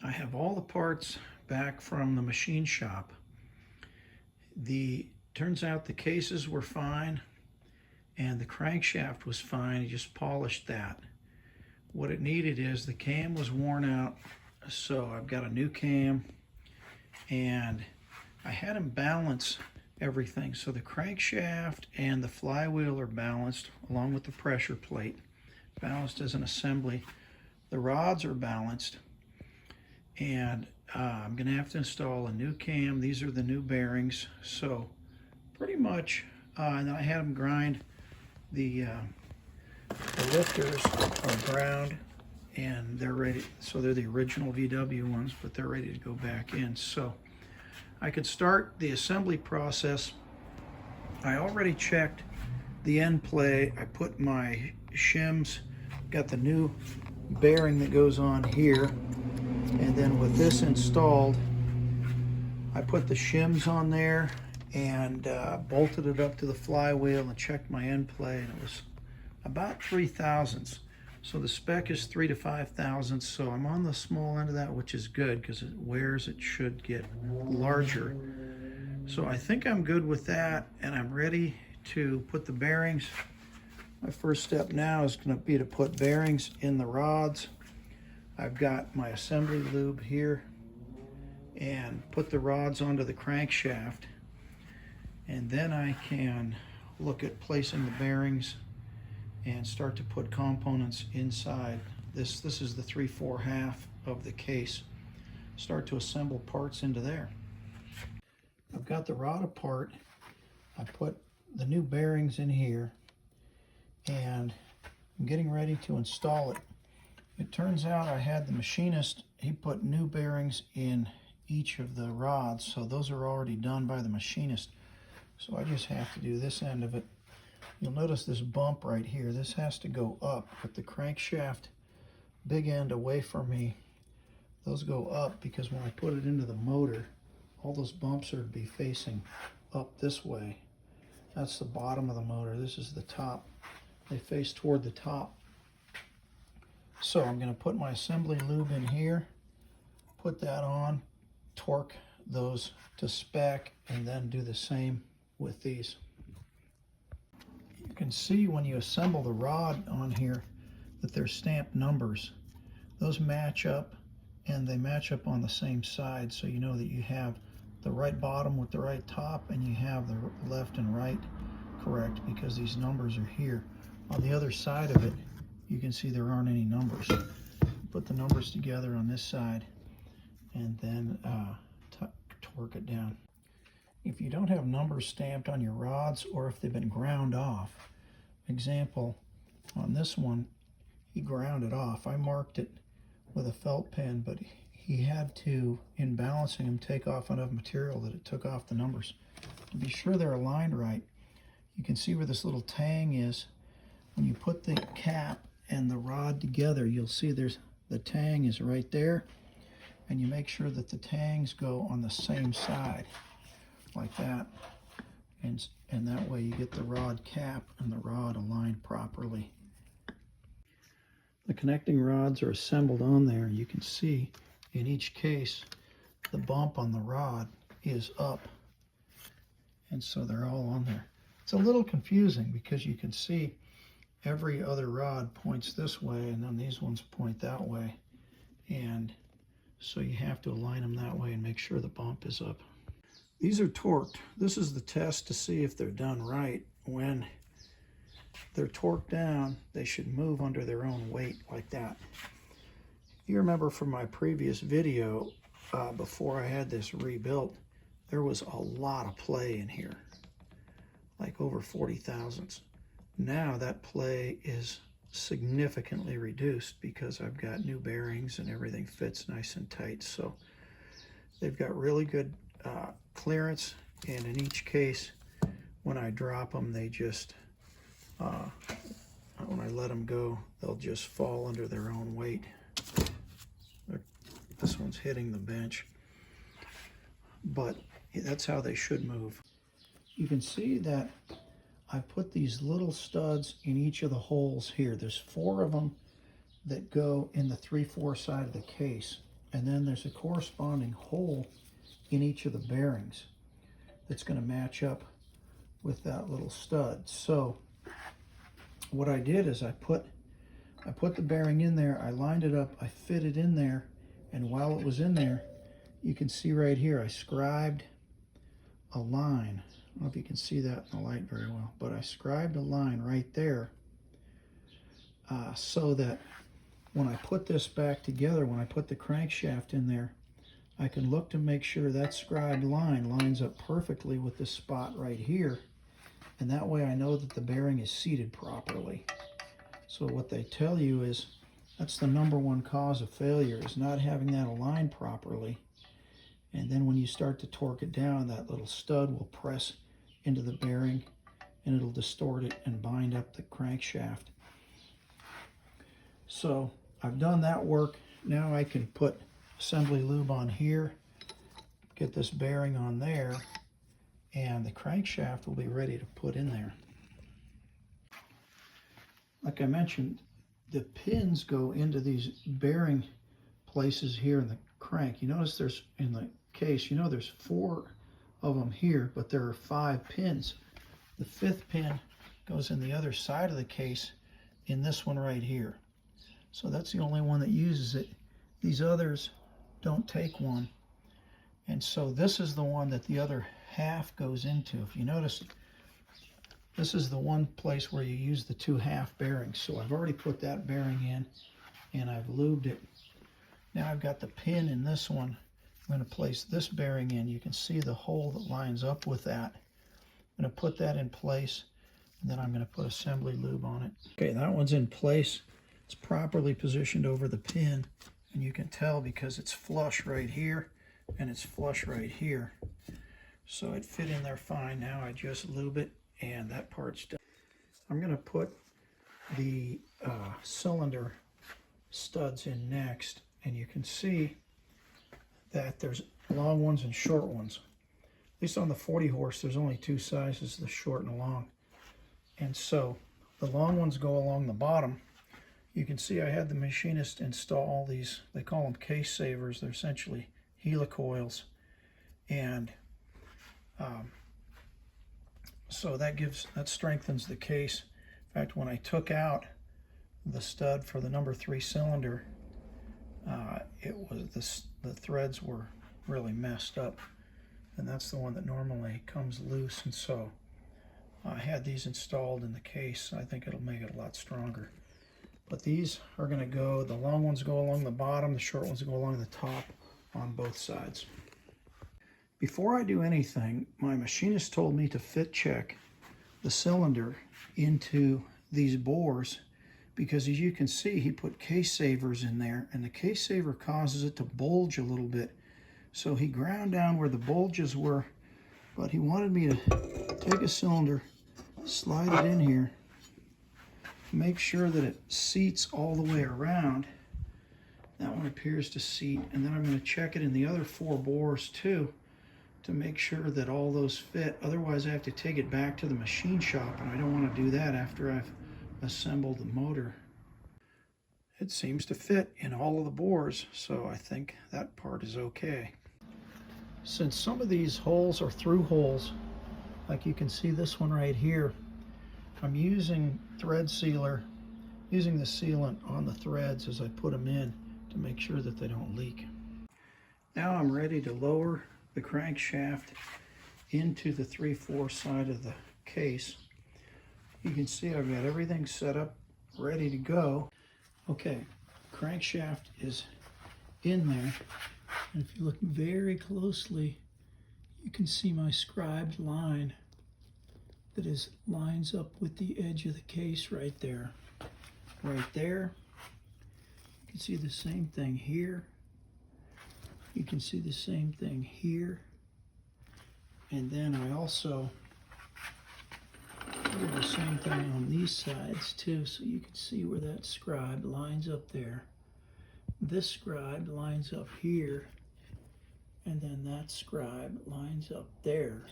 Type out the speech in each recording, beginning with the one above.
I have all the parts back from the machine shop. Turns out the cases were fine and the crankshaft was fine. He just polished that. What it needed is the cam was worn out, so I've got a new cam, and I had him balance everything. So the crankshaft and the flywheel are balanced along with the pressure plate, balanced as an assembly. The rods are balanced, and I'm going to have to install a new cam. These are the new bearings. So pretty much, and then I had them grind the lifters are ground and they're ready. So they're the original VW ones, but they're ready to go back in. So I could start the assembly process. I already checked the end play. I put my shims, got the new bearing that goes on here, and then with this installed, I put the shims on there and bolted it up to the flywheel and checked my end play, and it was about 3 thousandths. So the spec is 3 to 5 thousandths, so I'm on the small end of that, which is good because it wears, it should get larger. So I think I'm good with that, and I'm ready to put the bearings. My first step now is going to be to put bearings in the rods. I've got my assembly lube here, and put the rods onto the crankshaft, and then I can look at placing the bearings and start to put components inside. This is the 3/4 half of the case. Start to assemble parts into there. I've got the rod apart. I put the new bearings in here, and I'm getting ready to install it. It turns out I had the machinist, he put new bearings in each of the rods, so those are already done by the machinist. So I just have to do this end of it. You'll notice this bump right here. This has to go up with the crankshaft big end away from me. Those go up because when I put it into the motor, all those bumps are to be facing up this way. That's the bottom of the motor. This is the top. They face toward the top. So I'm going to put my assembly lube in here, put that on, torque those to spec, and then do the same with these. You can see when you assemble the rod on here that there's stamped numbers. Those match up, and they match up on the same side, so you know that you have the right bottom with the right top, and you have the left and right correct because these numbers are here. On the other side of it, you can see there aren't any numbers. Put the numbers together on this side, and then torque it down. If you don't have numbers stamped on your rods, or if they've been ground off, example, on this one, he ground it off. I marked it with a felt pen, but he had to, in balancing them, take off enough material that it took off the numbers. To be sure they're aligned right, you can see where this little tang is. When you put the cap and the rod together, you'll see there's the tang is right there, and you make sure that the tangs go on the same side like that, and that way you get the rod cap and the rod aligned properly. The connecting rods are assembled on there. You can see in each case the bump on the rod is up, and so they're all on there. It's a little confusing because you can see every other rod points this way, and then these ones point that way, and so you have to align them that way and make sure the bump is up. These are torqued. This is the test to see if they're done right. When they're torqued down, they should move under their own weight like that. You remember from my previous video, before I had this rebuilt, there was a lot of play in here, like over 40 thousandths. Now that play is significantly reduced because I've got new bearings and everything fits nice and tight. So they've got really good clearance, and in each case, when I drop them, they just, when I let them go, they'll just fall under their own weight. This one's hitting the bench, but that's how they should move. You can see that I put these little studs in each of the holes here. There's 4 of them that go in the 3/4 side of the case. and then there's a corresponding hole in each of the bearings that's going to match up with that little stud. So what I did is I put the bearing in there, I lined it up, I fit it in there, and while it was in there, you can see right here, I scribed a line. I don't know if you can see that in the light very well, but I scribed a line right there so that when I put this back together, when I put the crankshaft in there, I can look to make sure that scribed line lines up perfectly with this spot right here, and that way I know that the bearing is seated properly. So what they tell you is that's the #1 cause of failure, is not having that aligned properly. And then when you start to torque it down, that little stud will press into the bearing and it'll distort it and bind up the crankshaft. So I've done that work. Now I can put assembly lube on here, get this bearing on there, and the crankshaft will be ready to put in there. Like I mentioned, the pins go into these bearing places here in the crank. You notice there's, in the case, you know there's 4 of them here, but there are 5 pins. The 5th pin goes in the other side of the case in this one right here. So that's the only one that uses it. These others don't take one. And so this is the one that the other half goes into. If you notice, this is the one place where you use the 2 half bearings. So I've already put that bearing in and I've lubed it. Now I've got the pin in this one. I'm going to place this bearing in. You can see the hole that lines up with that. I'm going to put that in place, and then I'm going to put assembly lube on it. Okay, that one's in place. It's properly positioned over the pin, and you can tell because it's flush right here and it's flush right here. So it fit in there fine. Now I just lube it and that part's done. I'm going to put the cylinder studs in next, and you can see that there's long ones and short ones. At least on the 40 horse, there's only 2 sizes, the short and long. And so the long ones go along the bottom. You can see I had the machinist install these, they call them case savers. They're essentially helicoils. And so that strengthens the case. In fact, when I took out the stud for the #3 cylinder, the threads were really messed up, and that's the one that normally comes loose. And so I had these installed in the case. I think it'll make it a lot stronger. But these are going to go, the long ones go along the bottom, the short ones go along the top on both sides. Before I do anything, my machinist told me to fit check the cylinder into these bores, because as you can see, he put case savers in there, and the case saver causes it to bulge a little bit. So he ground down where the bulges were, but he wanted me to take a cylinder, slide it in here, make sure that it seats all the way around. That one appears to seat, and then I'm going to check it in the other 4 bores too to make sure that all those fit. Otherwise I have to take it back to the machine shop, and I don't want to do that after I've assembled the motor. It seems to fit in all of the bores, so I think that part is okay. Since some of these holes are through holes, like you can see this one right here, I'm using thread sealer, using the sealant on the threads as I put them in to make sure that they don't leak. Now I'm ready to lower the crankshaft into the 3/4 side of the case. You can see I've got everything set up, ready to go. Okay, crankshaft is in there, and if you look very closely, you can see my scribed line that lines up with the edge of the case right there. Right there. You can see the same thing here. You can see the same thing here. And then I also do the same thing on these sides too, so you can see where that scribe lines up there. This scribe lines up here, and then that scribe lines up there.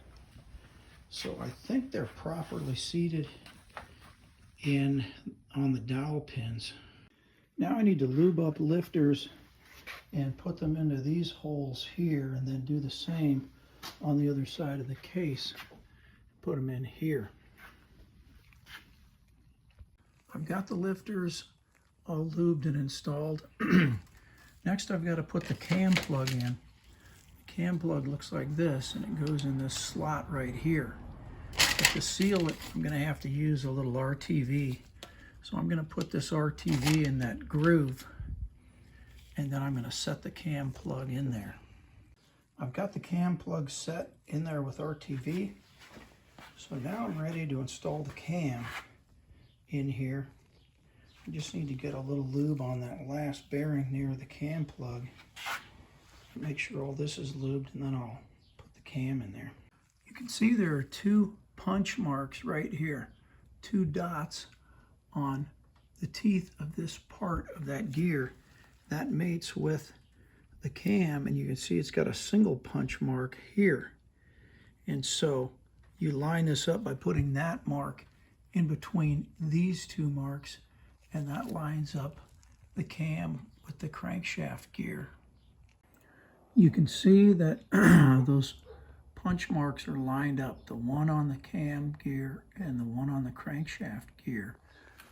So I think they're properly seated on the dowel pins. Now I need to lube up lifters and put them into these holes here, and then do the same on the other side of the case. Put them in here. I've got the lifters all lubed and installed. Next I've got to put the cam plug in. The cam plug looks like this, and it goes in this slot right here. But to seal it, I'm going to have to use a little RTV. So I'm going to put this RTV in that groove, and then I'm going to set the cam plug in there. I've got the cam plug set in there with RTV. So now I'm ready to install the cam in here. I just need to get a little lube on that last bearing near the cam plug. Make sure all this is lubed, and then I'll put the cam in there. You can see there are two punch marks right here, two dots on the teeth of this part of that gear. That mates with the cam, and you can see it's got a single punch mark here. And so you line this up by putting that mark in between these two marks, and that lines up the cam with the crankshaft gear. You can see that those punch marks are lined up, the one on the cam gear and the one on the crankshaft gear.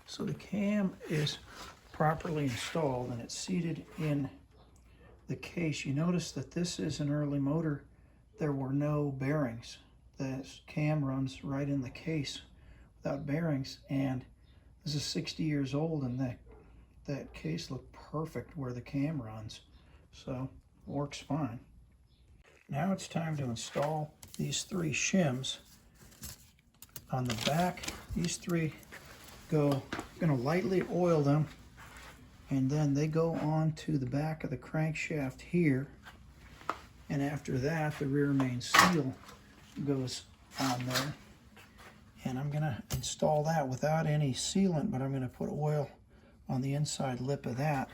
So the cam is properly installed and it's seated in the case. You notice that this is an early motor. There were no bearings. The cam runs right in the case without bearings, and this is 60 years old, and that case looked perfect where the cam runs, so it works fine. Now it's time to install these three shims. On the back, these three go, I'm going to lightly oil them, and then they go onto the back of the crankshaft here, and after that the rear main seal goes on there. And I'm going to install that without any sealant, but I'm going to put oil on the inside lip of that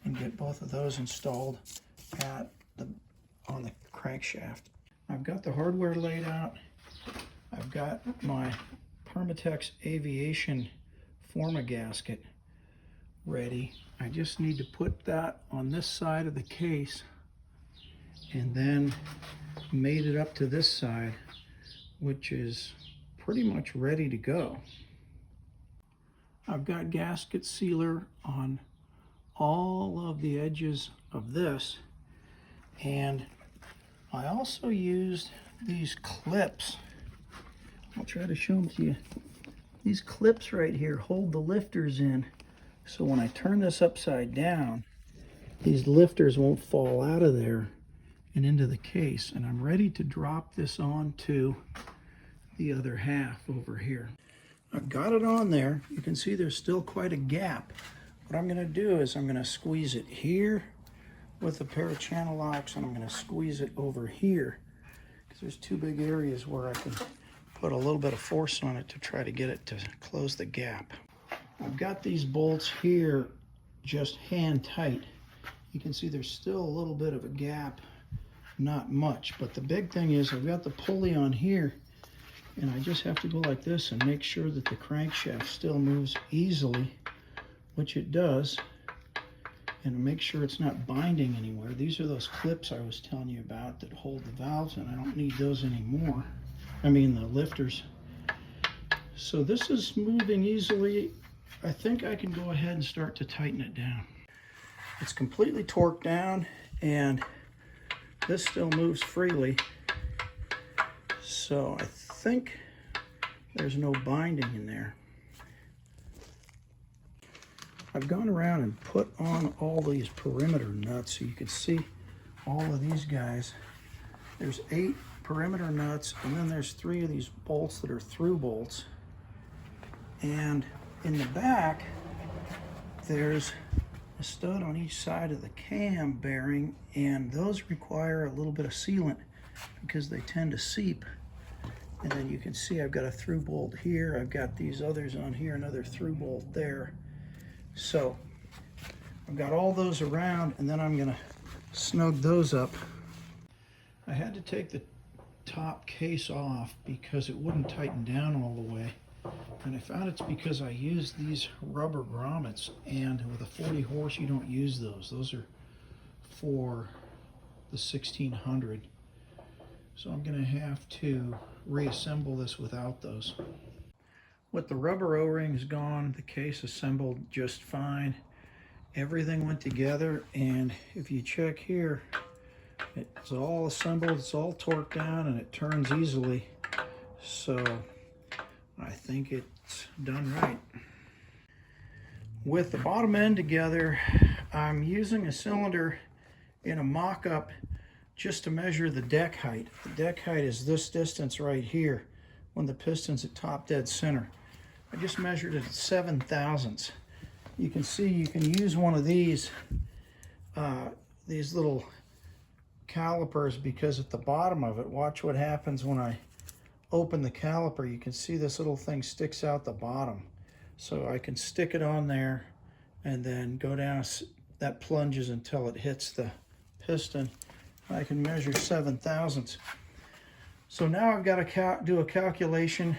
and get both of those installed on the crankshaft. I've got the hardware laid out. I've got my Permatex Aviation Forma gasket ready. I just need to put that on this side of the case and then mate it up to this side, which is pretty much ready to go. I've got gasket sealer on all of the edges of this, and I also used these clips. I'll try to show them to you. These clips right here hold the lifters in, so when I turn this upside down, these lifters won't fall out of there and into the case. And I'm ready to drop this onto the other half over here. I've got it on there. You can see there's still quite a gap. What I'm going to do is I'm going to squeeze it here with a pair of channel locks, and I'm going to squeeze it over here because there's two big areas where I can put a little bit of force on it to try to get it to close the gap. I've got these bolts here just hand tight. You can see there's still a little bit of a gap, not much, but the big thing is I've got the pulley on here, and I just have to go like this and make sure that the crankshaft still moves easily, which it does, and make sure it's not binding anywhere. These are those clips I was telling you about that hold the valves, and I don't need those anymore. I mean the lifters. So this is moving easily. I think I can go ahead and start to tighten it down. It's completely torqued down, and this still moves freely. So I think there's no binding in there. I've gone around and put on all these perimeter nuts so you can see all of these guys. There's 8 perimeter nuts, and then there's 3 of these bolts that are through bolts. And in the back, there's a stud on each side of the cam bearing, and those require a little bit of sealant because they tend to seep. And then you can see I've got a through bolt here. I've got these others on here, another through bolt there. So I've got all those around, and then I'm going to snug those up. I had to take the top case off because it wouldn't tighten down all the way. And I found it's because I used these rubber grommets, and with a 40 horse you don't use those. Those are for the 1600. So I'm going to have to reassemble this without those. With the rubber O-rings gone, the case assembled just fine. Everything went together, and if you check here, it's all assembled, it's all torqued down, and it turns easily. So I think it's done right. With the bottom end together, I'm using a cylinder in a mock-up just to measure the deck height. The deck height is this distance right here when the piston's at top dead center. I just measured it at 7 thousandths. You can see you can use one of these little calipers, because at the bottom of it, watch what happens when I open the caliper. You can see this little thing sticks out the bottom. So I can stick it on there and then go down, that plunges until it hits the piston. I can measure 7 thousandths. So now I've got to do a calculation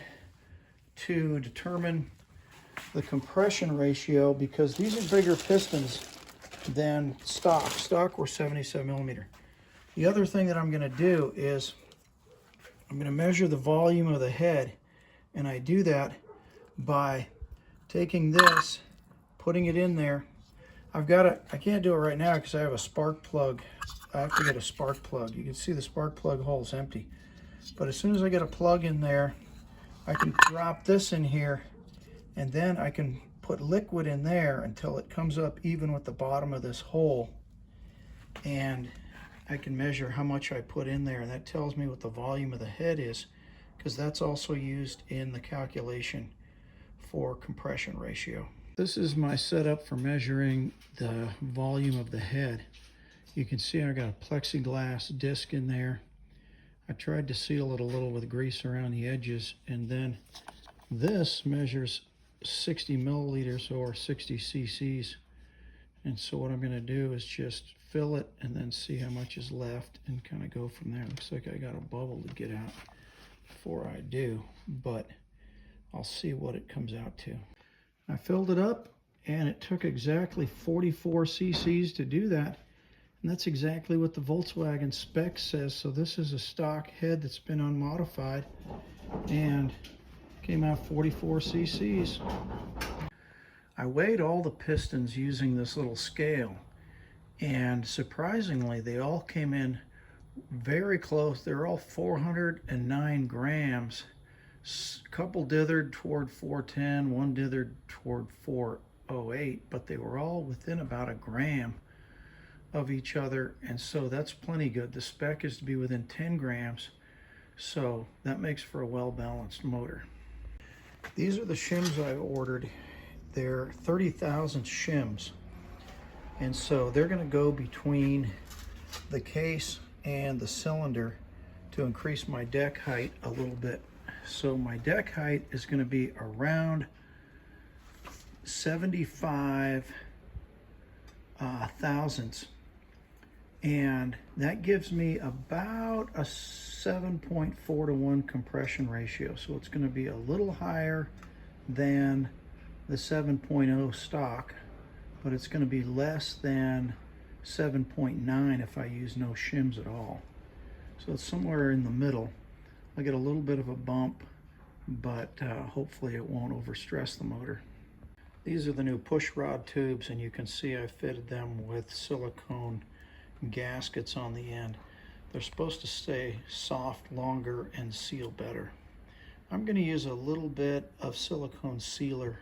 to determine the compression ratio, because these are bigger pistons than stock. Stock were 77 millimeter. The other thing that I'm going to do is I'm going to measure the volume of the head, and I do that by taking this, putting it in there. I can't do it right now because I have a spark plug. I have to get a spark plug. You can see the spark plug hole is empty. But as soon as I get a plug in there, I can drop this in here, and then I can put liquid in there until it comes up even with the bottom of this hole. And I can measure how much I put in there, and that tells me what the volume of the head is, because that's also used in the calculation for compression ratio. This is my setup for measuring the volume of the head. You can see I got a plexiglass disc in there. I tried to seal it a little with grease around the edges, and then this measures 60 milliliters or 60 cc's. And so what I'm going to do is just fill it and then see how much is left and kind of go from there. Looks like I got a bubble to get out before I do, but I'll see what it comes out to. I filled it up, and it took exactly 44 cc's to do that. And that's exactly what the Volkswagen spec says. So this is a stock head that's been unmodified, and came out 44 cc's. I weighed all the pistons using this little scale, and surprisingly they all came in very close. They're all 409 grams. A couple dithered toward 410, one dithered toward 408, but they were all within about a gram of each other, and so that's plenty good. The spec is to be within 10 grams, so that makes for a well-balanced motor. These are the shims I ordered. They're 30,000 shims, and so they're going to go between the case and the cylinder to increase my deck height a little bit. So my deck height is going to be around 75 thousandths, and that gives me about a 7.4 to 1 compression ratio. So it's going to be a little higher than the 7.0 stock, but it's going to be less than 7.9 if I use no shims at all. So it's somewhere in the middle. I get a little bit of a bump, but hopefully it won't overstress the motor. These are the new push rod tubes, and you can see I fitted them with silicone gaskets on the end. They're supposed to stay soft longer and seal better. I'm going to use a little bit of silicone sealer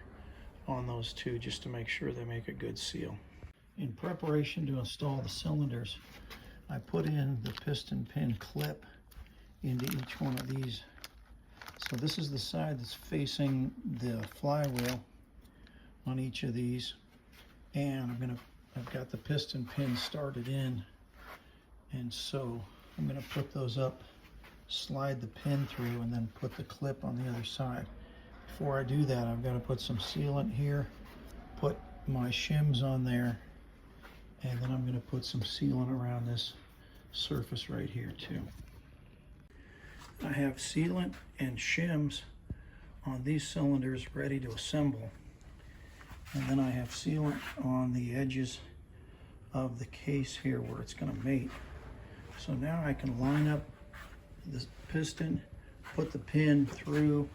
on those two just to make sure they make a good seal. In preparation to install the cylinders, I put in the piston pin clip into each one of these. So this is the side that's facing the flywheel on each of these, and I've got the piston pin started in, and so I'm going to put those up, slide the pin through, and then put the clip on the other side. Before I do that, I've got to put some sealant here, put my shims on there, and then I'm going to put some sealant around this surface right here too. I have sealant and shims on these cylinders ready to assemble, and then I have sealant on the edges of the case here where it's going to mate. So now I can line up the piston, put the pin through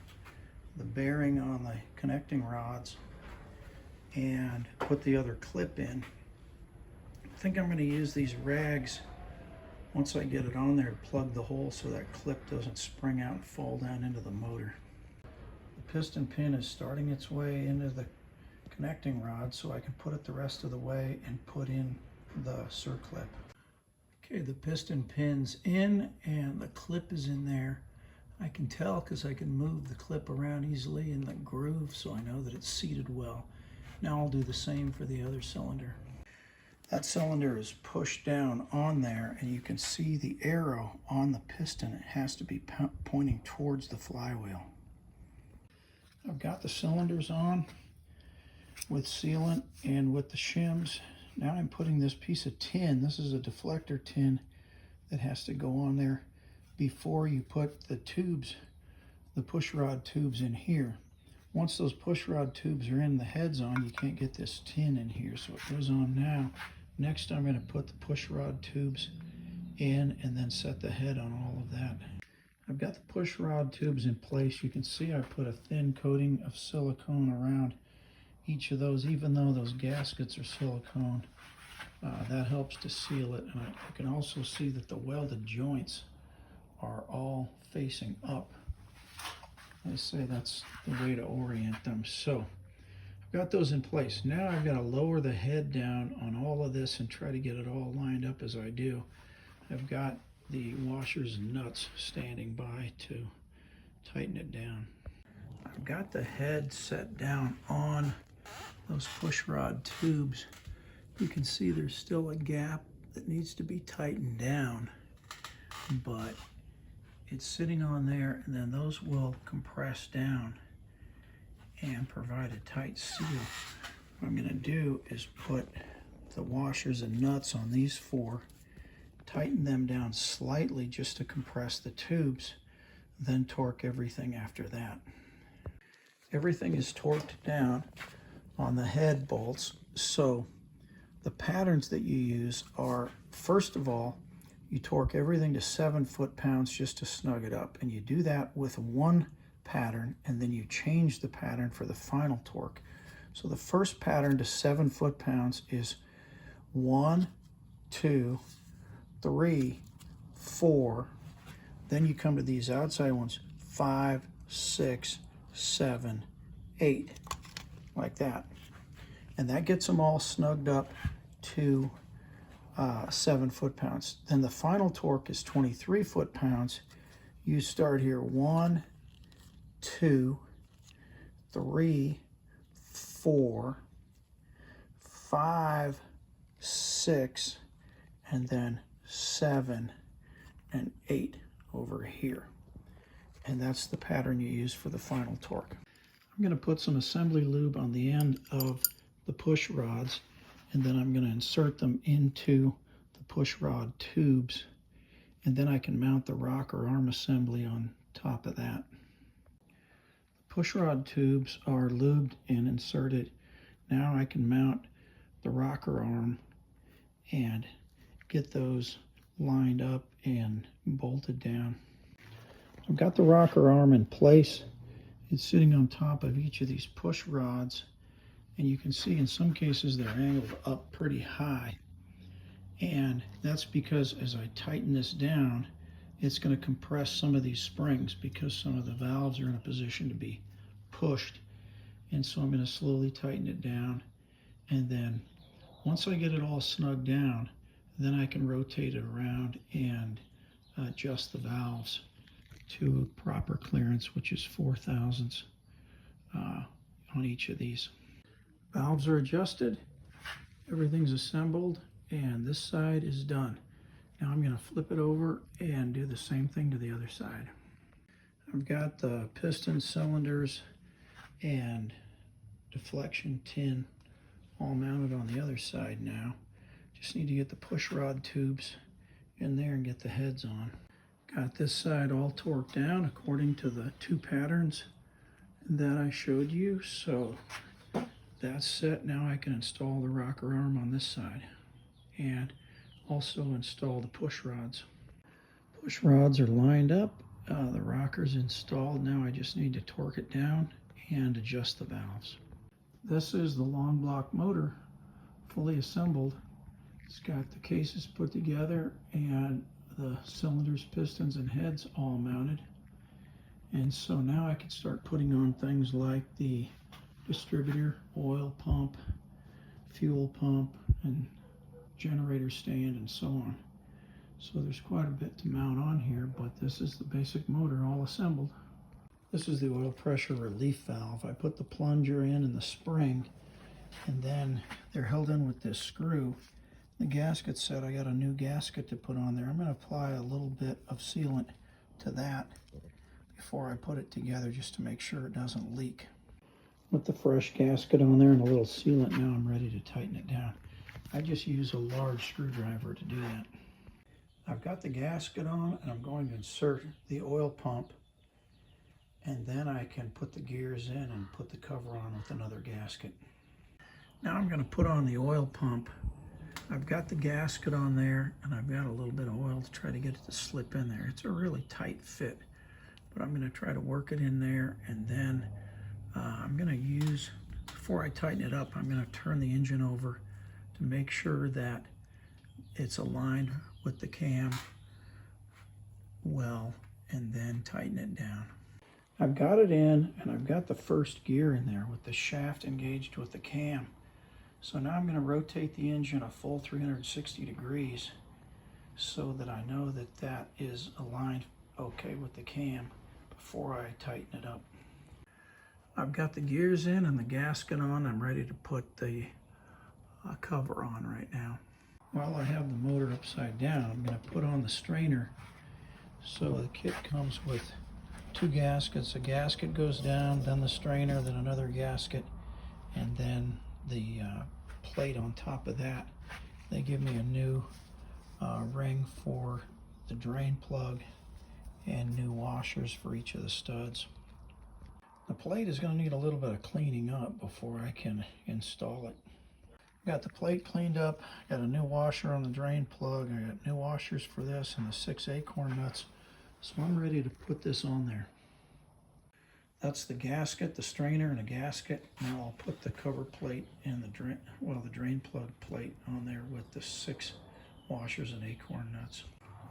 the bearing on the connecting rods, and put the other clip in. I think I'm going to use these rags once I get it on there to plug the hole so that clip doesn't spring out and fall down into the motor. The piston pin is starting its way into the connecting rod, so I can put it the rest of the way and put in the circlip. Okay, the piston pin's in and the clip is in there. I can tell because I can move the clip around easily in the groove, so I know that it's seated well. Now I'll do the same for the other cylinder. That cylinder is pushed down on there, and you can see the arrow on the piston. It has to be pointing towards the flywheel. I've got the cylinders on with sealant and with the shims. Now I'm putting this piece of tin. This is a deflector tin that has to go on there before you put the tubes, the push rod tubes in here. Once those push rod tubes are in, the head's on, you can't get this tin in here, so it goes on now. Next, I'm going to put the push rod tubes in and then set the head on all of that. I've got the push rod tubes in place. You can see I put a thin coating of silicone around each of those, even though those gaskets are silicone. That helps to seal it. And I can also see that the welded joints are all facing up. I say that's the way to orient them. So I've got those in place. Now I've got to lower the head down on all of this and try to get it all lined up as I do. I've got the washers and nuts standing by to tighten it down. I've got the head set down on those push rod tubes. You can see there's still a gap that needs to be tightened down, but it's sitting on there, and then those will compress down and provide a tight seal. What I'm going to do is put the washers and nuts on these four, tighten them down slightly just to compress the tubes, then torque everything after that. Everything is torqued down on the head bolts, so the patterns that you use are, first of all, you torque everything to 7 foot-pounds just to snug it up, and you do that with one pattern, and then you change the pattern for the final torque. So the first pattern to 7 foot-pounds is 1, 2, 3, 4. Then you come to these outside ones, 5, 6, 7, 8, like that. And that gets them all snugged up to 7 foot-pounds. Then the final torque is 23 foot-pounds. You start here 1, 2, 3, 4, 5, 6, and then 7 and 8 over here. And that's the pattern you use for the final torque. I'm going to put some assembly lube on the end of the push rods, and then I'm going to insert them into the push rod tubes, and then I can mount the rocker arm assembly on top of that. The push rod tubes are lubed and inserted. Now I can mount the rocker arm and get those lined up and bolted down. I've got the rocker arm in place. It's sitting on top of each of these push rods, and you can see in some cases they're angled up pretty high, and that's because as I tighten this down, it's going to compress some of these springs because some of the valves are in a position to be pushed. And so I'm going to slowly tighten it down, and then once I get it all snugged down, then I can rotate it around and adjust the valves to proper clearance, which is 4 thousandths on each of these. Valves are adjusted, everything's assembled, and this side is done. Now I'm going to flip it over and do the same thing to the other side. I've got the piston cylinders and deflection tin all mounted on the other side now. Just need to get the push rod tubes in there and get the heads on. Got this side all torqued down according to the 2 patterns that I showed you. So that's set. Now I can install the rocker arm on this side. and also install the push rods. Push rods are lined up. The rocker's installed. Now I just need to torque it down and adjust the valves. This is the long block motor, fully assembled. It's got the cases put together and the cylinders, pistons, and heads all mounted. And so now I can start putting on things like the distributor, oil pump, fuel pump, and generator stand, and so on. So there's quite a bit to mount on here, but this is the basic motor all assembled. This is the oil pressure relief valve. I put the plunger in the spring, and then they're held in with this screw. The gasket set, I got a new gasket to put on there. I'm going to apply a little bit of sealant to that before I put it together, just to make sure it doesn't leak. With the fresh gasket on there and a little sealant, now I'm ready to tighten it down. I just use a large screwdriver to do that. I've got the gasket on, and I'm going to insert the oil pump, and then I can put the gears in and put the cover on with another gasket. Now I'm going to put on the oil pump. I've got the gasket on there, and I've got a little bit of oil to try to get it to slip in there. It's a really tight fit, but I'm going to try to work it in there, and then I'm going to use, before I tighten it up, I'm going to turn the engine over to make sure that it's aligned with the cam well, and then tighten it down. I've got it in, and I've got the first gear in there with the shaft engaged with the cam. So now I'm going to rotate the engine a full 360 degrees so that I know that that is aligned okay with the cam before I tighten it up. I've got the gears in and the gasket on. I'm ready to put the cover on right now. While I have the motor upside down, I'm going to put on the strainer. So the kit comes with two gaskets. A gasket goes down, then the strainer, then another gasket, and then the plate on top of that. They give me a new ring for the drain plug and new washers for each of the studs. The plate is going to need a little bit of cleaning up before I can install it. Got the plate cleaned up, got a new washer on the drain plug, I got new washers for this and the 6 acorn nuts. So I'm ready to put this on there. That's the gasket, the strainer, and a gasket. Now I'll put the cover plate and the drain plug plate on there with the 6 washers and acorn nuts.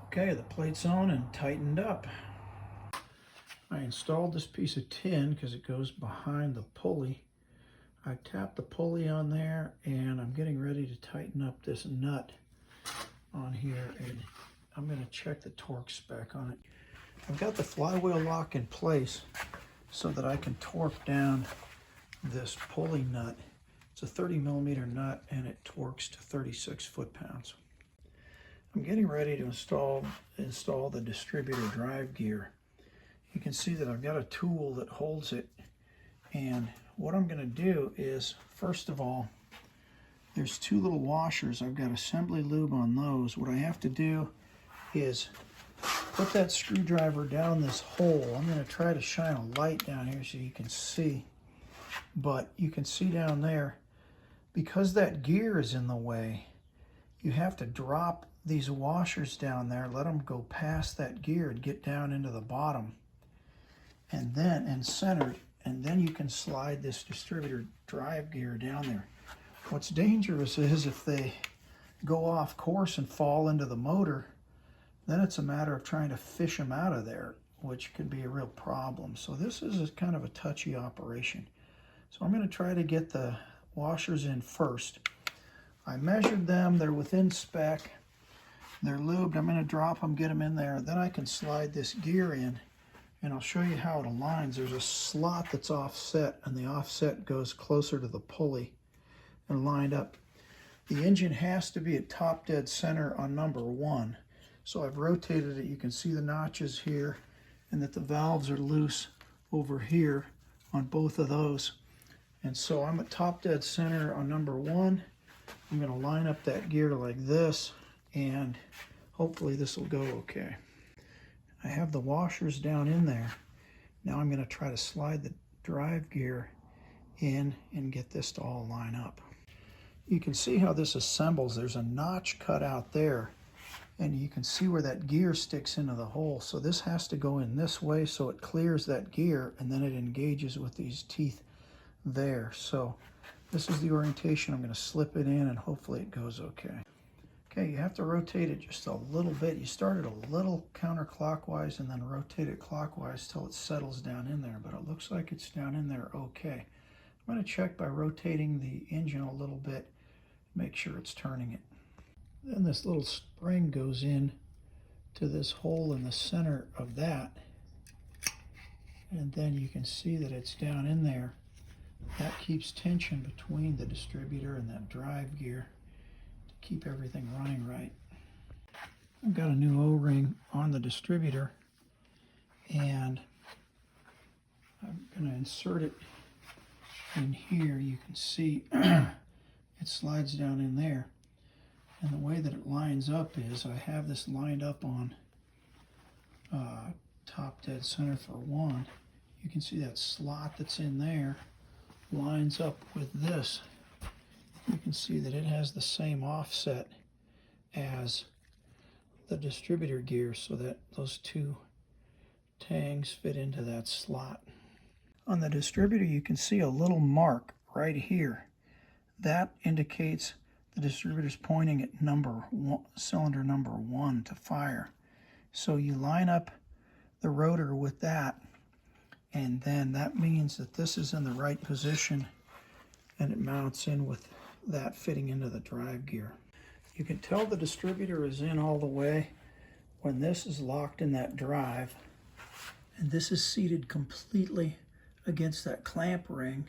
Okay, the plate's on and tightened up. I installed this piece of tin because it goes behind the pulley. I tapped the pulley on there, and I'm getting ready to tighten up this nut on here, and I'm going to check the torque spec on it. I've got the flywheel lock in place so that I can torque down this pulley nut. It's a 30mm nut, and it torques to 36 foot-pounds. I'm getting ready to install the distributor drive gear. You can see that I've got a tool that holds it, and what I'm going to do is, first of all, there's 2 little washers. I've got assembly lube on those. What I have to do is put that screwdriver down this hole. I'm going to try to shine a light down here so you can see. But you can see down there, because that gear is in the way, you have to drop these washers down there, let them go past that gear and get down into the bottom, and then centered, and then you can slide this distributor drive gear down there. What's dangerous is if they go off course and fall into the motor, then it's a matter of trying to fish them out of there, which could be a real problem. So this is kind of a touchy operation. So I'm going to try to get the washers in first. I measured them, they're within spec, they're lubed. I'm going to drop them, get them in there, then I can slide this gear in, and I'll show you how it aligns. There's a slot that's offset, and the offset goes closer to the pulley and lined up. The engine has to be at top dead center on number 1. So I've rotated it. You can see the notches here, and that the valves are loose over here on both of those. And so I'm at top dead center on number 1. I'm going to line up that gear like this, and hopefully this will go okay. I have the washers down in there. Now I'm going to try to slide the drive gear in and get this to all line up. You can see how this assembles. There's a notch cut out there, and you can see where that gear sticks into the hole. So this has to go in this way so it clears that gear, and then it engages with these teeth there. So this is the orientation. I'm going to slip it in, and hopefully it goes okay. Okay, you have to rotate it just a little bit. You start it a little counterclockwise and then rotate it clockwise till it settles down in there, but it looks like it's down in there okay. I'm going to check by rotating the engine a little bit, make sure it's turning it. Then this little spring goes in to this hole in the center of that, and then you can see that it's down in there. That keeps tension between the distributor and that drive gear to keep everything running right. I've got a new O-ring on the distributor, and I'm going to insert it in here. You can see it slides down in there, and the way that it lines up is I have this lined up on top dead center for 1. You can see that slot that's in there lines up with this. You can see that it has the same offset as the distributor gear, so that those two tangs fit into that slot. On the distributor, you can see a little mark right here. That indicates the distributor's pointing at cylinder number 1 to fire. So you line up the rotor with that, and then that means that this is in the right position, and it mounts in with that fitting into the drive gear. You can tell the distributor is in all the way when this is locked in that drive, and this is seated completely against that clamp ring.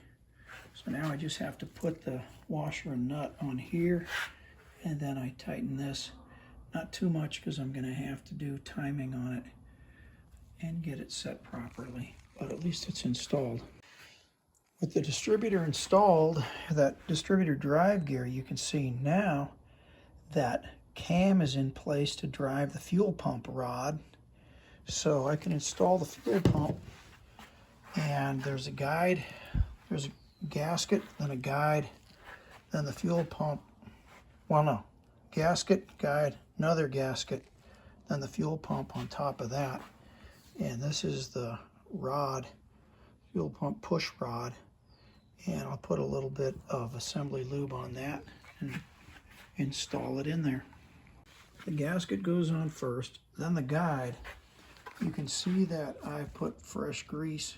So now I just have to put the washer and nut on here, and then I tighten this, not too much because I'm going to have to do timing on it and get it set properly, but at least it's installed. With the distributor installed, that distributor drive gear, you can see now that cam is in place to drive the fuel pump rod. So I can install the fuel pump, and there's a guide, there's a gasket, then a guide, then the fuel pump. Well, no, gasket, guide, another gasket, then the fuel pump on top of that. And this is the rod, fuel pump push rod, and I'll put a little bit of assembly lube on that and install it in there. The gasket goes on first, then the guide. You can see that I put fresh grease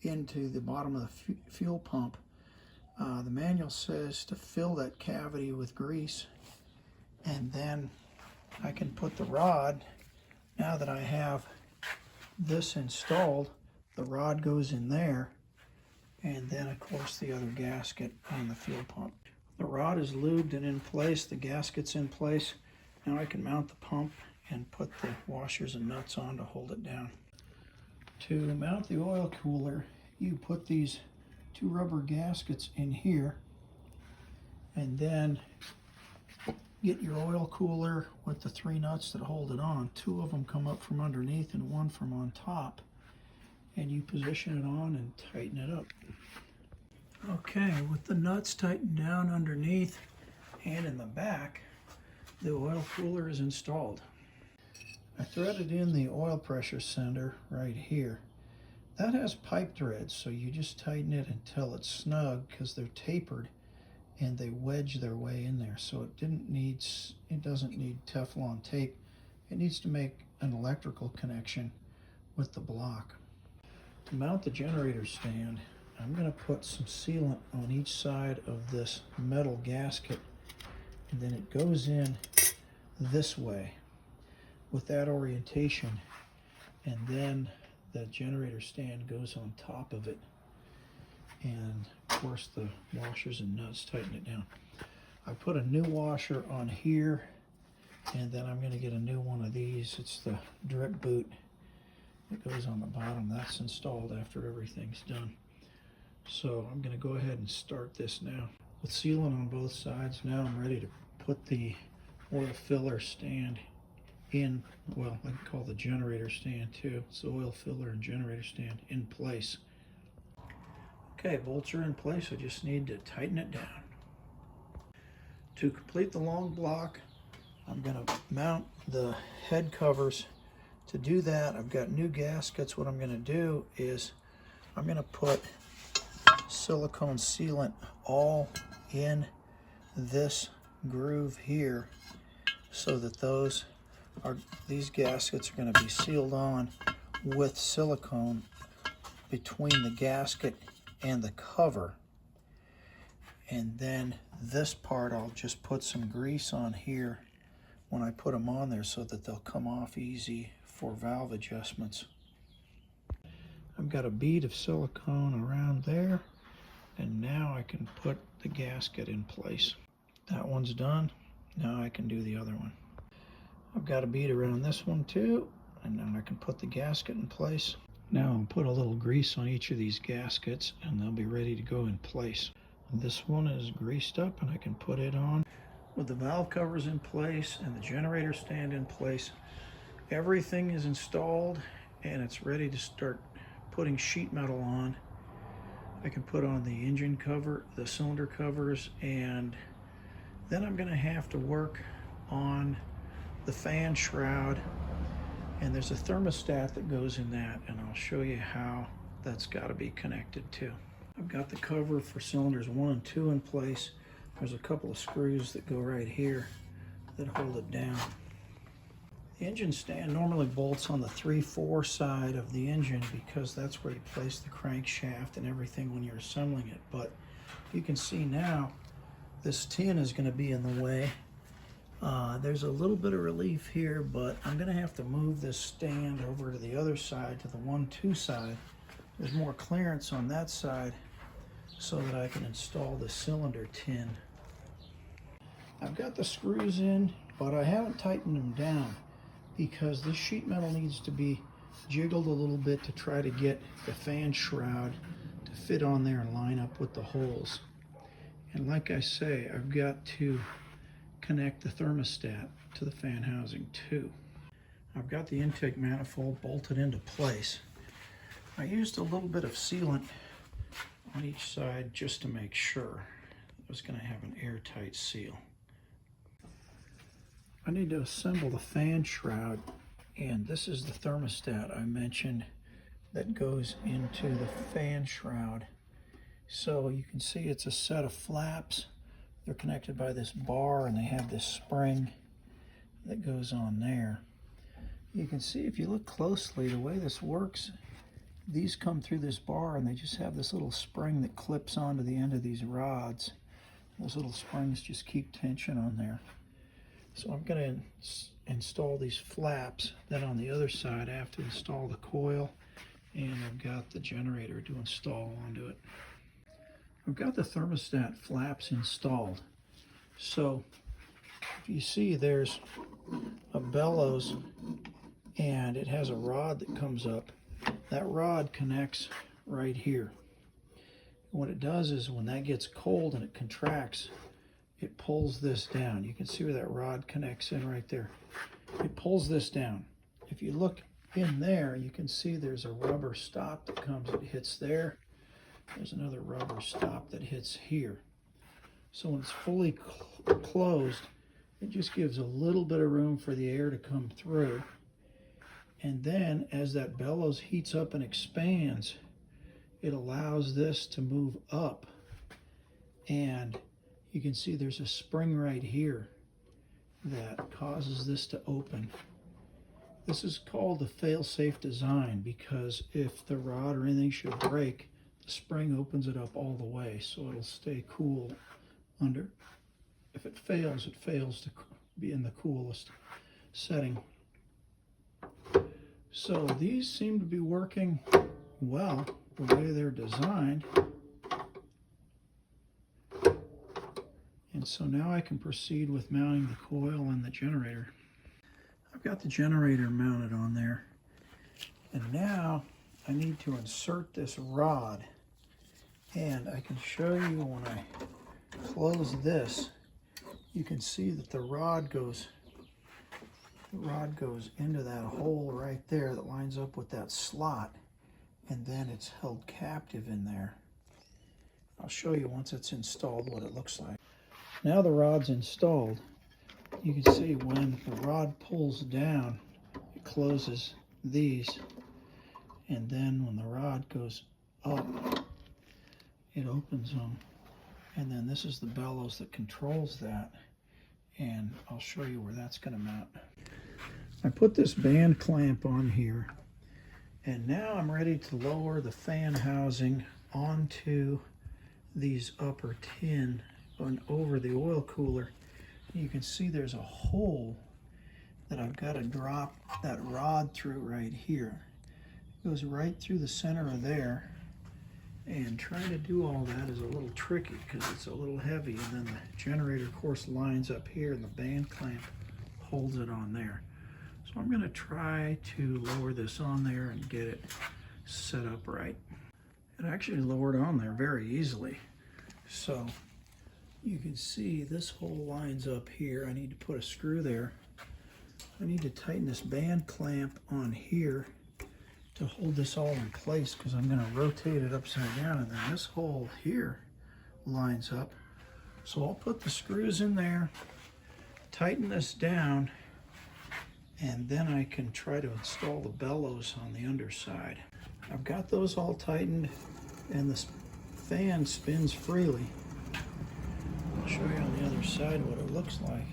into the bottom of the fuel pump. The manual says to fill that cavity with grease, and then I can put the rod. Now that I have this installed, the rod goes in there, and then of course the other gasket on the fuel pump. The rod is lubed and in place, the gasket's in place. Now I can mount the pump and put the washers and nuts on to hold it down. To mount the oil cooler, you put these 2 rubber gaskets in here, and then get your oil cooler with the 3 nuts that hold it on. 2 of them come up from underneath and 1 from on top, and you position it on and tighten it up. Okay, with the nuts tightened down underneath and in the back, the oil cooler is installed. I threaded in the oil pressure sender right here. That has pipe threads, so you just tighten it until it's snug, because they're tapered and they wedge their way in there. So it doesn't need Teflon tape. It needs to make an electrical connection with the block. To mount the generator stand, I'm going to put some sealant on each side of this metal gasket, and then it goes in this way with that orientation, and then the generator stand goes on top of it, and of course the washers and nuts tighten it down. I put a new washer on here, and then I'm going to get a new one of these. It's the drip boot that goes on the bottom. That's installed after everything's done. So I'm going to go ahead and start this now. With sealant on both sides, now I'm ready to put the oil filler stand in, well, I can call the generator stand too. It's the oil filler and generator stand in place. Okay, bolts are in place. I just need to tighten it down. To complete the long block, I'm going to mount the head covers. To do that, I've got new gaskets. What I'm going to do is I'm going to put silicone sealant all in this groove here, so that these gaskets are going to be sealed on with silicone between the gasket and the cover. And then this part, I'll just put some grease on here when I put them on there so that they'll come off easy for valve adjustments. I've got a bead of silicone around there, and now I can put the gasket in place. That one's done. Now I can do the other one. I've got a bead around this one too, and now I can put the gasket in place. Now I'll put a little grease on each of these gaskets and they'll be ready to go in place. This one is greased up and I can put it on. With the valve covers in place and the generator stand in place, everything is installed and it's ready to start putting sheet metal on. I can put on the engine cover, the cylinder covers, and then I'm going to have to work on the fan shroud, and there's a thermostat that goes in that, and I'll show you how that's got to be connected to. I've got the cover for cylinders 1 and 2 in place. There's a couple of screws that go right here that hold it down. The engine stand normally bolts on the 3/4 side of the engine because that's where you place the crankshaft and everything when you're assembling it. But you can see now this tin is going to be in the way. There's a little bit of relief here, but I'm going to have to move this stand over to the other side, to the 1-2 side. There's more clearance on that side so that I can install the cylinder tin. I've got the screws in, but I haven't tightened them down because this sheet metal needs to be jiggled a little bit to try to get the fan shroud to fit on there and line up with the holes. And like I say, I've got to connect the thermostat to the fan housing too. I've got the intake manifold bolted into place. I used a little bit of sealant on each side just to make sure it was going to have an airtight seal. I need to assemble the fan shroud, and this is the thermostat I mentioned that goes into the fan shroud. So you can see it's a set of flaps. They're connected by this bar and they have this spring that goes on there. You can see if you look closely the way this works, these come through this bar and they just have this little spring that clips onto the end of these rods. Those little springs just keep tension on there. So I'm going to install these flaps. Then on the other side I have to install the coil, and I've got the generator to install onto it. I've got the thermostat flaps installed. So if you see, there's a bellows and it has a rod that comes up. That rod connects right here. What it does is when that gets cold and it contracts, it pulls this down. You can see where that rod connects in right there. It pulls this down. If you look in there, you can see there's a rubber stop that comes, it hits there. There's another rubber stop that hits here. So when it's fully closed, it just gives a little bit of room for the air to come through. And then as that bellows heats up and expands, it allows this to move up. And you can see there's a spring right here that causes this to open. This is called the fail-safe design because if the rod or anything should break, the spring opens it up all the way so it'll stay cool under. If it fails to be in the coolest setting. So these seem to be working well the way they're designed. And so now I can proceed with mounting the coil and the generator. I've got the generator mounted on there. And now I need to insert this rod. And I can show you when I close this, you can see that the rod goes into that hole right there that lines up with that slot, and then it's held captive in there. I'll show you once it's installed what it looks like. Now the rod's installed. You can see when the rod pulls down, it closes these, and then when the rod goes up, it opens them. And then this is the bellows that controls that, and I'll show you where that's going to mount. I put this band clamp on here, and now I'm ready to lower the fan housing onto these upper tin and over the oil cooler. You can see there's a hole that I've got to drop that rod through right here. It goes right through the center of there, and trying to do all that is a little tricky because it's a little heavy, and then the generator of course lines up here and the band clamp holds it on there. So I'm going to try to lower this on there and get it set up right. It actually lowered on there very easily. So you can see this hole lines up here. I need to put a screw there. I need to tighten this band clamp on here to hold this all in place because I'm going to rotate it upside down, and then this hole here lines up. So I'll put the screws in there, tighten this down, and then I can try to install the bellows on the underside. I've got those all tightened, and the fan spins freely. I'll show you on the other side what it looks like.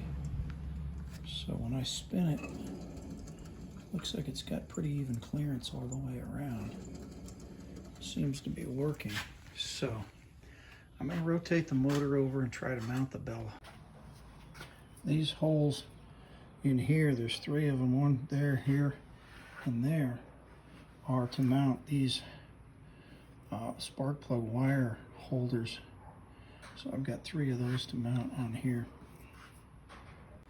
So when I spin it, looks like it's got pretty even clearance all the way around. Seems to be working. So I'm going to rotate the motor over and try to mount the bellow. These holes in here, there's 3 of them, one there, here, and there, are to mount these spark plug wire holders. So I've got 3 of those to mount on here.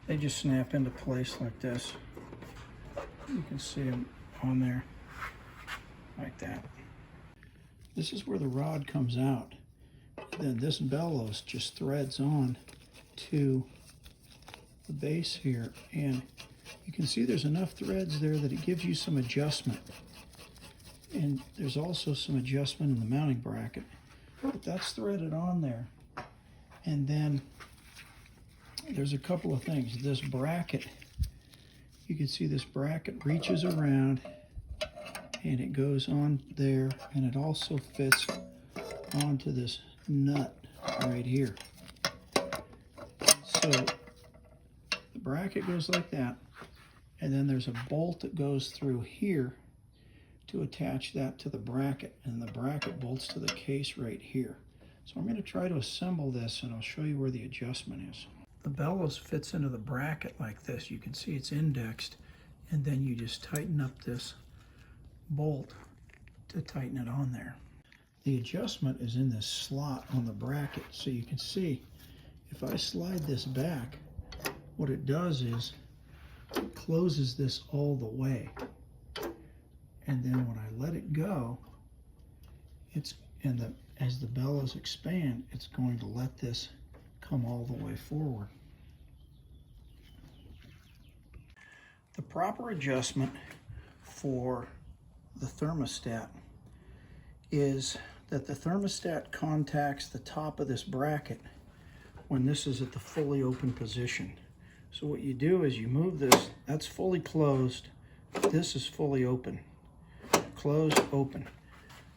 They just snap into place like this. You can see them on there like that. This is where the rod comes out. Then this bellows just threads on to the base here, and you can see there's enough threads there that it gives you some adjustment. And there's also some adjustment in the mounting bracket, but that's threaded on there. And then there's a couple of things. This bracket, you can see this bracket reaches around and it goes on there, and it also fits onto this nut right here. So the bracket goes like that, and then there's a bolt that goes through here to attach that to the bracket, and the bracket bolts to the case right here. So I'm going to try to assemble this, and I'll show you where the adjustment is. The bellows fits into the bracket like this. You can see it's indexed, and then you just tighten up this bolt to tighten it on there. The adjustment is in this slot on the bracket, so you can see if I slide this back, what it does is it closes this all the way, and then when I let it go, as the bellows expand, it's going to let this come all the way forward. The proper adjustment for the thermostat is that the thermostat contacts the top of this bracket when this is at the fully open position. So what you do is you move this, that's fully closed, this is fully open. Closed, open.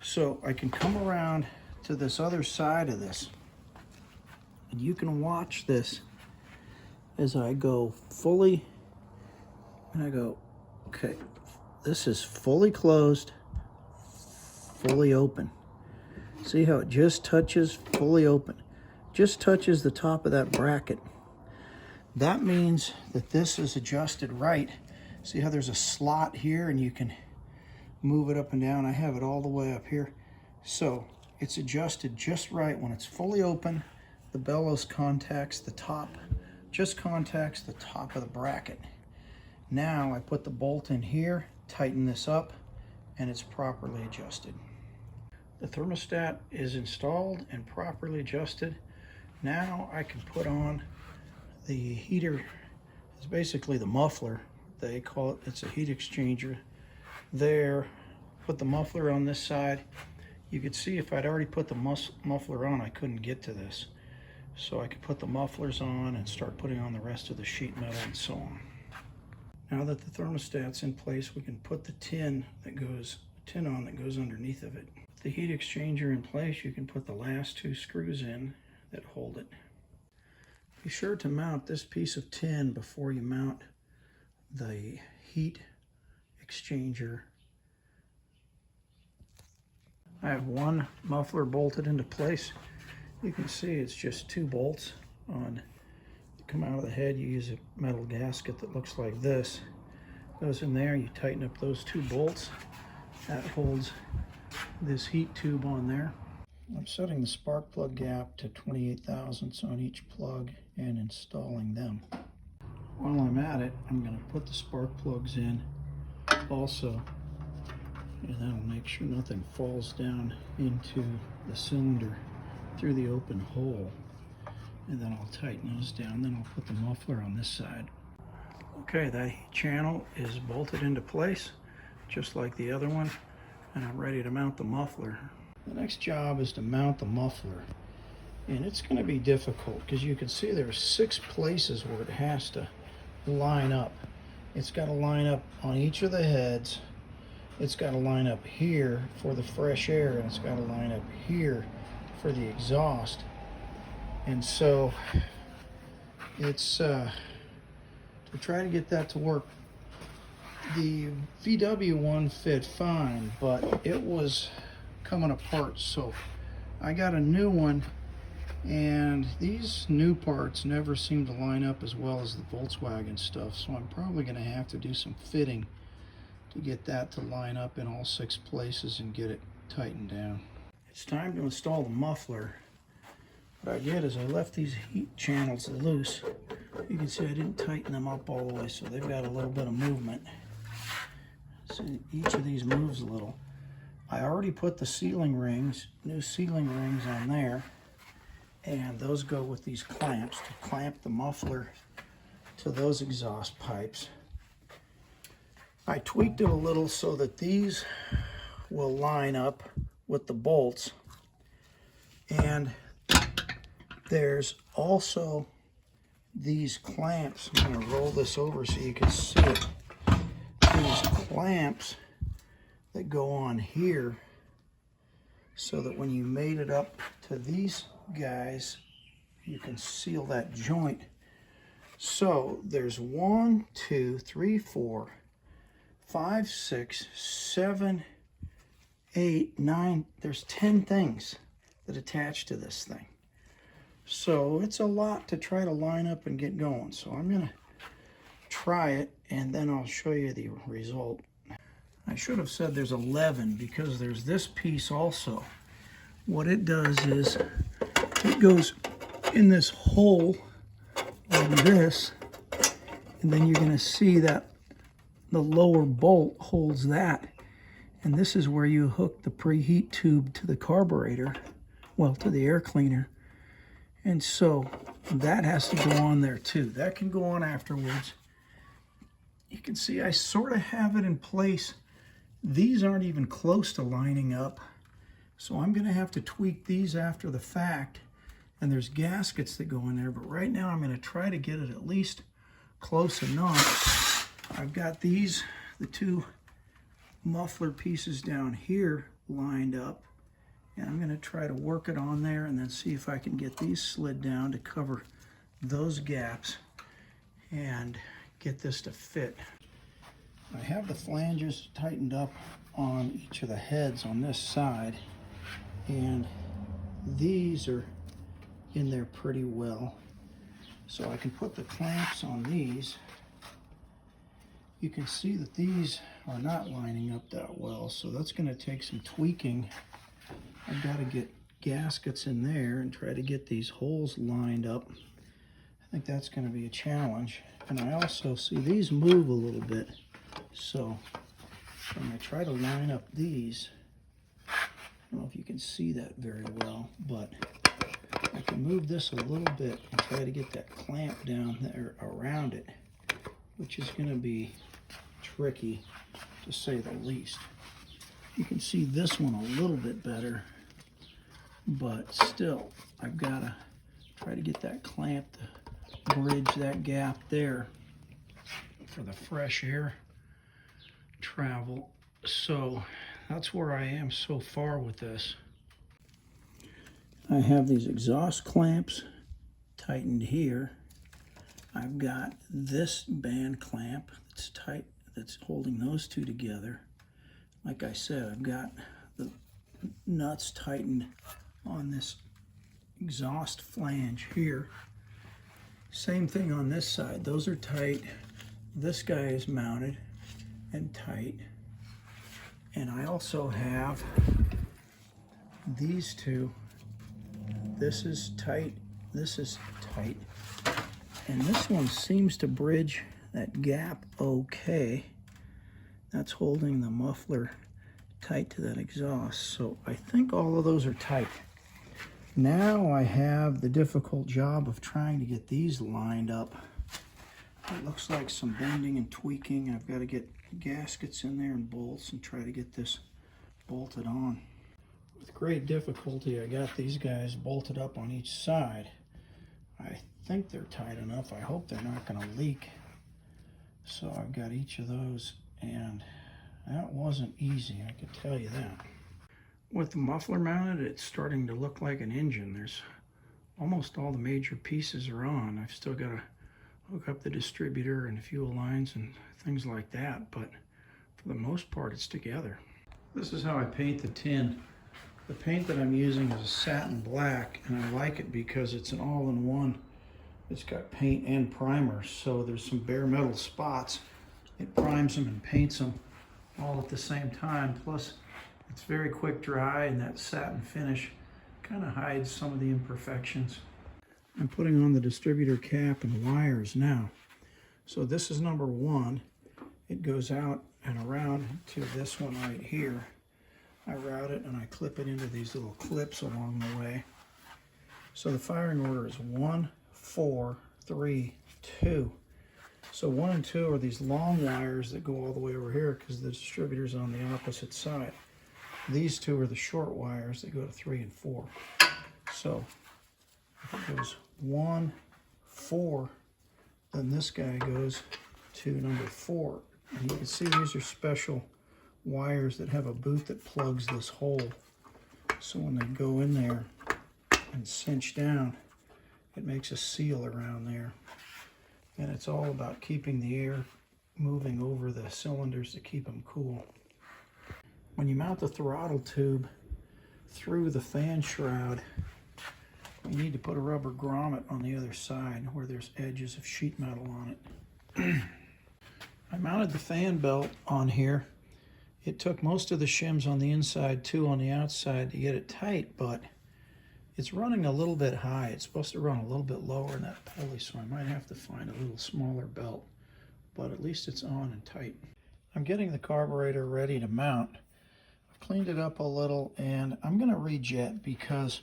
So I can come around to this other side of this, and you can watch this as I go fully, and I go, okay, this is fully closed, fully open. See how it just touches fully open? Just touches the top of that bracket. That means that this is adjusted right. See how there's a slot here and you can move it up and down? I have it all the way up here. So it's adjusted just right. When it's fully open, the bellows contacts the top, just contacts the top of the bracket. Now I put the bolt in here, tighten this up, and it's properly adjusted. The thermostat is installed and properly adjusted. Now I can put on the heater. It's basically the muffler, they call it. It's a heat exchanger there. Put the muffler on this side. You could see if I'd already put the muffler on, I couldn't get to this. so I can put the mufflers on and start putting on the rest of the sheet metal and so on. Now that the thermostat's in place, we can put the tin on that goes underneath of it. With the heat exchanger in place, you can put the last 2 screws in that hold it. Be sure to mount this piece of tin before you mount the heat exchanger. I have 1 muffler bolted into place. You can see it's just 2 bolts on. Come out of the head, you use a metal gasket that looks like this. Goes in there, you tighten up those 2 bolts. That holds this heat tube on there. I'm setting the spark plug gap to 28 thousandths on each plug and installing them. While I'm at it, I'm going to put the spark plugs in also, and that'll make sure nothing falls down into the cylinder through the open hole. And then I'll tighten those down, then I'll put the muffler on this side. Okay, that heat channel is bolted into place, just like the other one, and I'm ready to mount the muffler. The next job is to mount the muffler, and it's going to be difficult because you can see there's 6 places where it has to line up. It's got to line up on each of the heads, it's got to line up here for the fresh air, and it's got to line up here for the exhaust. And so it's to try to get that to work. The VW one fit fine, but it was coming apart, so I got a new one, and these new parts never seem to line up as well as the Volkswagen stuff, so I'm probably going to have to do some fitting to get that to line up in all 6 places and get it tightened down. It's time to install the muffler. What I did is I left these heat channels loose. You can see I didn't tighten them up all the way, so they've got a little bit of movement. So each of these moves a little. I already put the sealing rings, new sealing rings on there, and those go with these clamps to clamp the muffler to those exhaust pipes. I tweaked it a little so that these will line up with the bolts, and there's also these clamps. I'm going to roll this over so you can see it. These clamps that go on here so that when you mate it up to these guys, you can seal that joint. So there's 1, 2, 3, 4, 5, 6, 7, 8, 9. There's 10 things that attach to this thing. So it's a lot to try to line up and get going. So I'm going to try it, and then I'll show you the result. I should have said there's 11 because there's this piece also. What it does is it goes in this hole like this, and then you're going to see that the lower bolt holds that. And this is where you hook the preheat tube to the carburetor, well, to the air cleaner. And so that has to go on there too. That can go on afterwards. You can see I sort of have it in place. These aren't even close to lining up, so I'm going to have to tweak these after the fact. And there's gaskets that go in there, but right now I'm going to try to get it at least close enough. I've got these, the 2 muffler pieces down here lined up, and I'm going to try to work it on there and then see if I can get these slid down to cover those gaps and get this to fit. I have the flanges tightened up on each of the heads on this side, and these are in there pretty well. So I can put the clamps on these. You can see that these are not lining up that well, so that's going to take some tweaking. I've got to get gaskets in there and try to get these holes lined up. I think that's going to be a challenge. And I also see these move a little bit, so I'm going to try to line up these. I don't know if you can see that very well, but I can move this a little bit and try to get that clamp down there around it, which is going to be tricky to say the least. You can see this one a little bit better, but still I've got to try to get that clamp to bridge that gap there for the fresh air travel. So that's where I am so far with this. I have these exhaust clamps tightened here. I've got this band clamp that's tight, that's holding those two together. Like I said, I've got the nuts tightened on this exhaust flange here. Same thing on this side. Those are tight. This guy is mounted and tight. And I also have these two. This is tight. This is tight. And this one seems to bridge that gap okay. That's holding the muffler tight to that exhaust. So I think all of those are tight. Now I have the difficult job of trying to get these lined up. It looks like some bending and tweaking. I've got to get gaskets in there and bolts and try to get this bolted on. With great difficulty, I got these guys bolted up on each side. I think they're tight enough. I hope they're not going to leak. So I've got each of those, and that wasn't easy, I could tell you that. With the muffler mounted, it's starting to look like an engine. There's almost all the major pieces are on. I've still got to hook up the distributor and fuel lines and things like that, but for the most part it's together. This is how I paint the tin. The paint that I'm using is a satin black, and I like it because it's an all-in-one. It's got paint and primer, so there's some bare metal spots. It primes them and paints them all at the same time. Plus it's very quick dry, and that satin finish kind of hides some of the imperfections. I'm putting on the distributor cap and wires now. So this is number one. It goes out and around to this one right here. I route it and I clip it into these little clips along the way. So the firing order is 1, 4, 3, 2. So 1 and 2 are these long wires that go all the way over here because the distributor's on the opposite side. These two are the short wires that go to 3 and 4. So if it goes 1, 4, then this guy goes to number 4. And you can see these are special wires that have a boot that plugs this hole. So when they go in there and cinch down, it makes a seal around there. And it's all about keeping the air moving over the cylinders to keep them cool. When you mount the throttle tube through the fan shroud, you need to put a rubber grommet on the other side where there's edges of sheet metal on it. I mounted the fan belt on here. It took most of the shims on the inside, 2 on the outside to get it tight, but it's running a little bit high. It's supposed to run a little bit lower in that pulley, so I might have to find a little smaller belt, but at least it's on and tight. I'm getting the carburetor ready to mount. I've cleaned it up a little, and I'm going to rejet because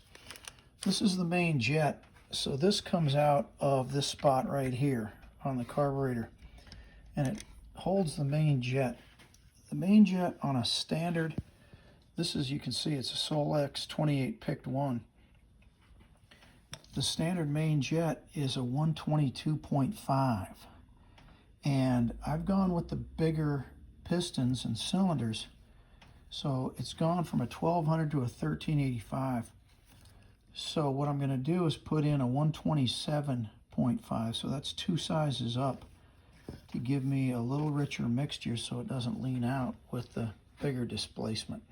this is the main jet. So this comes out of this spot right here on the carburetor, and it holds the main jet. The main jet on a standard, this is, you can see it's a Solex 28 picked 1. The standard main jet is a 122.5, and I've gone with the bigger pistons and cylinders, so it's gone from a 1200 to a 1385. So what I'm going to do is put in a 127.5, so that's 2 sizes up, to give me a little richer mixture so it doesn't lean out with the bigger displacement.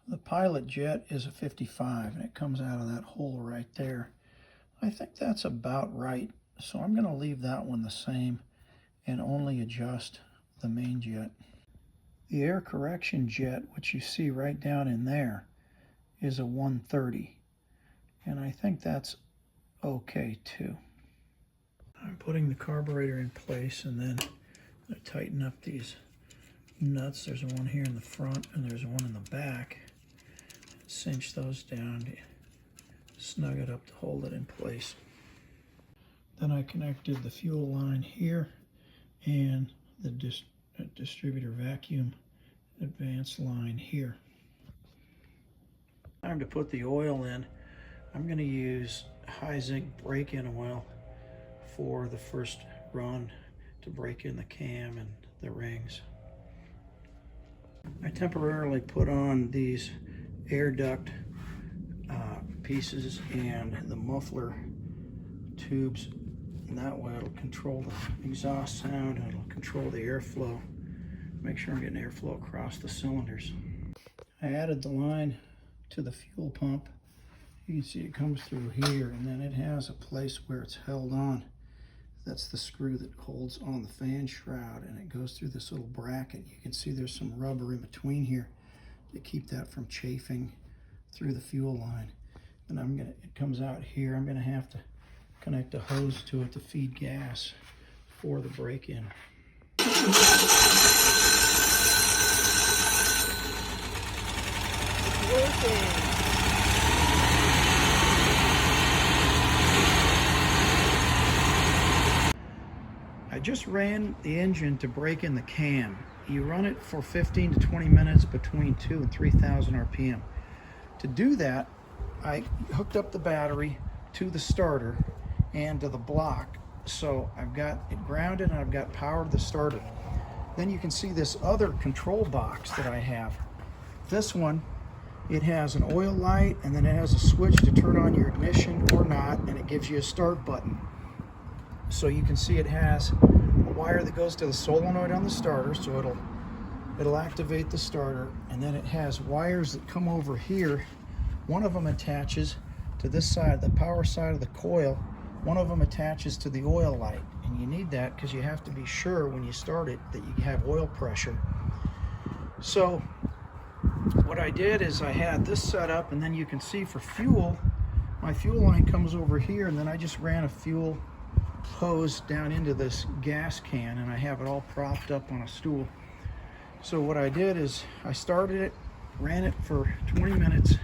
The pilot jet is a 55, and it comes out of that hole right there. I think that's about right, so I'm going to leave that one the same and only adjust the main jet. The air correction jet, which you see right down in there, is a 130, and I think that's okay too. I'm putting the carburetor in place, and then I tighten up these nuts. There's one here in the front and there's one in the back. Cinch those down to snug it up to hold it in place. Then I connected the fuel line here and the distributor vacuum advance line here. Time to put the oil in. I'm going to use high zinc break-in oil for the first run to break in the cam and the rings. I temporarily put on these air duct pieces and the muffler tubes, and that way it'll control the exhaust sound and it'll control the airflow. Make sure I'm getting airflow across the cylinders. I added the line to the fuel pump. You can see it comes through here, and then it has a place where it's held on. That's the screw that holds on the fan shroud, and it goes through this little bracket. You can see there's some rubber in between here to keep that from chafing through the fuel line. And it comes out here. I'm gonna have to connect a hose to it to feed gas for the break-in. It's working. I just ran the engine to break in the cam. You run it for 15 to 20 minutes between 2,000 and 3,000 RPM. To do that, I hooked up the battery to the starter and to the block. So I've got it grounded and I've got power to the starter. Then you can see this other control box that I have. This one, it has an oil light, and then it has a switch to turn on your ignition or not, and it gives you a start button. So you can see it has a wire that goes to the solenoid on the starter, so it'll activate the starter, and then it has wires that come over here. One of them attaches to this side, the power side of the coil. One of them attaches to the oil light, and you need that because you have to be sure when you start it that you have oil pressure. So what I did is I had this set up, and then you can see for fuel, my fuel line comes over here, and then I just ran a fuel hose down into this gas can, and I have it all propped up on a stool. So what I did is I started it, ran it for 20 minutes,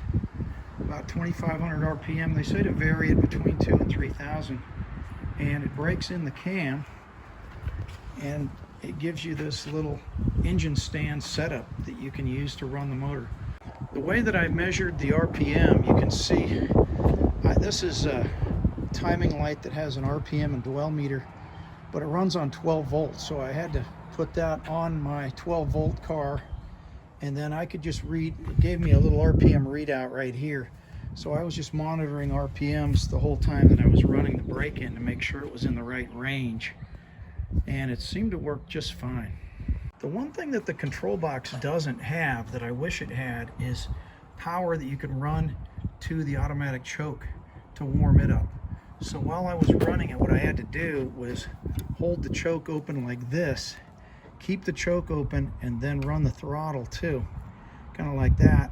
about 2,500 RPM. They say to vary it between 2,000 and 3,000, and it breaks in the cam, and it gives you this little engine stand setup that you can use to run the motor. The way that I measured the RPM, you can see this is a timing light that has an RPM and dwell meter, but it runs on 12 volts, so I had to put that on my 12 volt car, and then I could just read. It gave me a little RPM readout right here, so I was just monitoring RPMs the whole time that I was running the break-in to make sure it was in the right range, and it seemed to work just fine. The one thing that the control box doesn't have that I wish it had is power that you could run to the automatic choke to warm it up. So while I was running it, what I had to do was hold the choke open like this, keep the choke open, and then run the throttle too, kind of like that,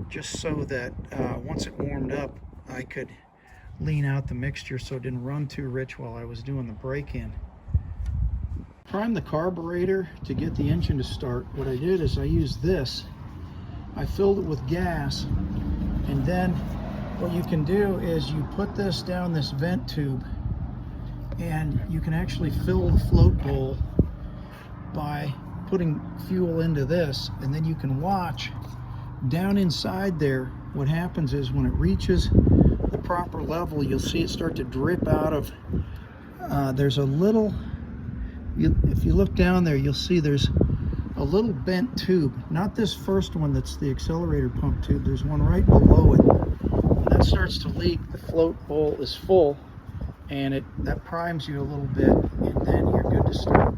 just so that once it warmed up, I could lean out the mixture so it didn't run too rich while I was doing the break-in. Prime the carburetor to get the engine to start. What I did is I used this. I filled it with gas, and then what you can do is you put this down this vent tube, and you can actually fill the float bowl by putting fuel into this, and then you can watch down inside there. What happens is when it reaches the proper level, you'll see it start to drip out of, there's a little, if you look down there, you'll see there's a little bent tube. Not this first one that's the accelerator pump tube, there's one right below it. When that starts to leak, the float bowl is full, and that primes you a little bit, and then you're good to start.